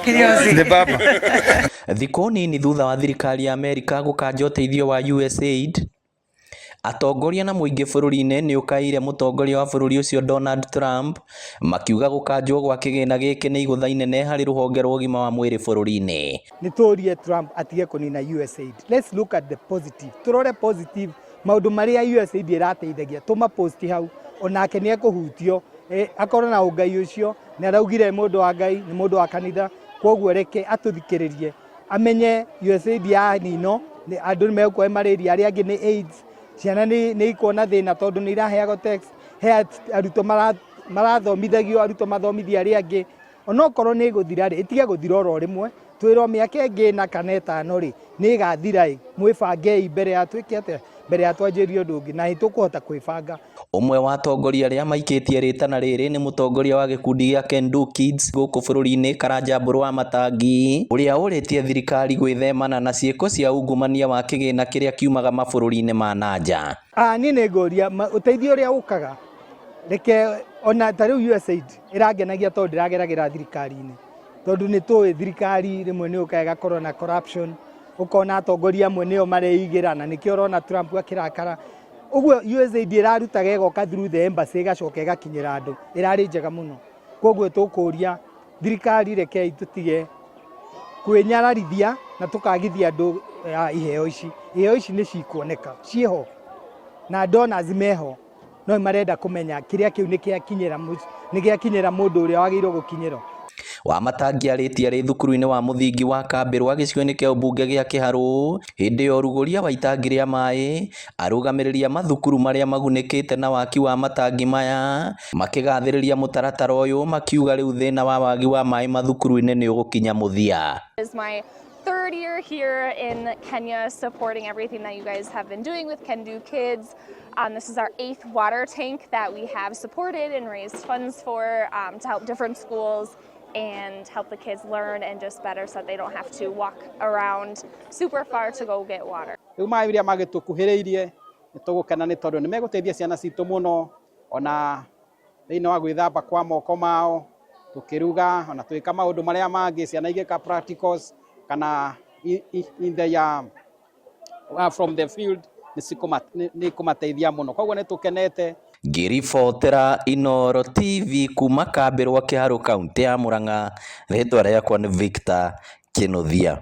Nĩ baba. Thikũ nini thutha wa thirikari ya Amerika gũkanja ũteithio wa USAID, atongoria na mũingĩ bũrũri-inĩ nĩ ũkaire mũtongoria wa bũrũri ũcio Donald Trump makiuga gũkanjwo gwa kĩgĩna gĩkĩ nĩ igũtha inene harĩ rũhonge rwa ũgima wa mwĩrĩ bũrũri-inĩ. Nĩtũrie Trump atige kũnina USAID. Let's look at the positive. Tũrore positive maũndũ marĩa USAID ĩrateithagia. Tũma post hau onake nĩ ekũhutio akorwo na ũngai ũcio nĩ araugire mũndũ wa Ngai nĩ mũndũ wa kanitha, koguo reke atũthikĩrĩrie amenye USAID ya nino andũ nĩ megũkua malaria, arĩa angĩ nĩ AIDS, ciana nĩ ikuona thĩna tondũ nĩ iraheagwo text, he arutwo marathomithagio, arutwo mathomithia arĩa angĩ. Onokorwo nĩ gũthira rĩ, ĩtige gũthira oro rĩmwe, twĩrwo mĩaka ĩngĩ na kana ĩtano rĩ nĩ ĩgathira ĩ, mwĩbangei mbere ya twĩke atĩa, mbere ya twanjĩrie ũndũ ũngĩ, na nĩtũkũhota kwĩbanga. Ũmwe wa atongoria arĩa maikĩtie rĩtana rĩrĩ nĩ mũtongoria wa gĩkundi gĩa Can Do Kids gũkũ bũrũri-inĩ, Karanja Mbũrũ wa Matangi, ũrĩa ũrĩtie thirikari gwĩthemana na ciĩko cia ungumania wa kĩgĩna kĩrĩa kiumaga mabũrũri-inĩ ma nanja. Niĩ nĩ ngũria ũteithio ũrĩa ũkaga, reke ona ta rĩu USAID ĩrangenagia tondũ ndĩrageragĩra thirikari-inĩ, tondũ nĩ tũĩ thirikari rĩmwe nĩ ũkaga ĩgakorwo na corruption, ũkona atongoria amwe nĩo mareigĩra, na nĩkĩo ũrona Trump akĩrakara. Ũguo USAID ĩrarutaga ĩgoka through the embassy ĩgacoka ĩgakinyĩra andũ, ĩrarĩ njega mũno. Koguo tũkũria thirikari rekei tũtige kwĩnyararithia na tũkagithia andũ iheo ici. Iheo ici nĩ cikuoneka ciĩho na donors meho, no marenda kũmenya kĩrĩa kĩu nĩ gĩakinyĩra mũndũ ũrĩa wagĩrĩirwo gũkinyĩrwo. Wamatangi arĩtie arĩ thukuru-inĩ wa mũthingi wa Kambĩrwa gĩcigo-inĩ kĩa ũmbunge gĩa Kĩharũ hĩndĩ ya ũrugũria wa itangi rĩa maĩ, arũgamĩrĩria mathukuru marĩa magunĩkĩte na waki wa matangi maya makĩgathĩrĩria mũtaratara ũyũ, makiuga rĩu thĩna wa wagi wa maĩ mathukuru-inĩ nĩ ũgũkinya mũthia. Third year here in Kenya supporting everything that you guys have been doing with Can Do Kids. This is our 8th water tank that we have supported and raised funds for to help different schools and help the kids learn and just better so that they don't have to walk around super far to go get water. Rĩu maĩ iria magĩtũkuhĩrĩirie nĩ tũgũkena nĩ tondũ nĩ megũteithia ciana citũ mũno, ona thĩinĩ wa gwĩthamba kwa moko mao, tũkĩruga, ona twĩka maũndũ marĩa mangĩ, ciana igĩka practicals kana in the from the field nĩ kũmateithia mũno, koguo nĩ tũkenete. Ngĩribotera Inooro TV kuma Kambĩrwa Kĩharũ, kaunti ya Murang'a, rĩtwa rĩakwa nĩ Victor Kĩnuthia.